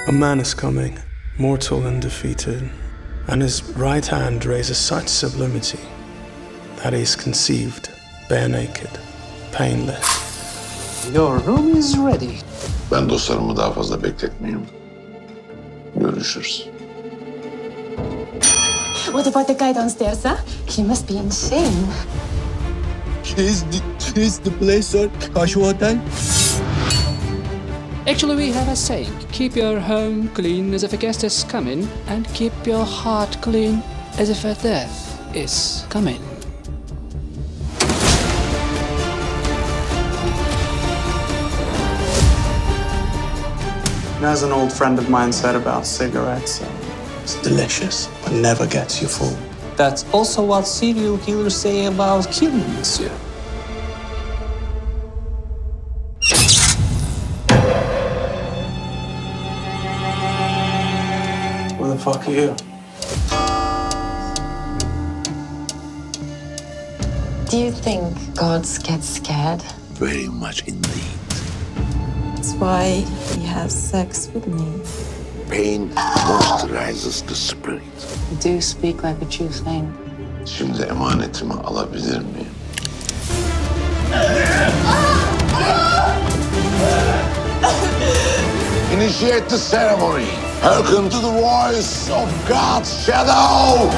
A man is coming, mortal and defeated, and his right hand raises such sublimity that he is conceived bare naked, painless. Your room is ready. Ben dostlarımı daha fazla bekletmeyeyim. Görüşürüz. What about the guy downstairs, huh? He must be insane. Is the place, sir? Ashu Hotel? Actually, we have a saying. Keep your home clean as if a guest is coming, and keep your heart clean as if a death is coming. As an old friend of mine said about cigarettes, it's delicious, but never gets you full. That's also what serial killers say about killing, monsieur. Who the fuck are you? Do you think gods get scared? Very much indeed. That's why he has sex with me. Pain moisturizes the spirit. You do speak like a true saint. Şimdi emanetimi alabilir miyim? Initiate the ceremony. Hearken to the voice of God's shadow.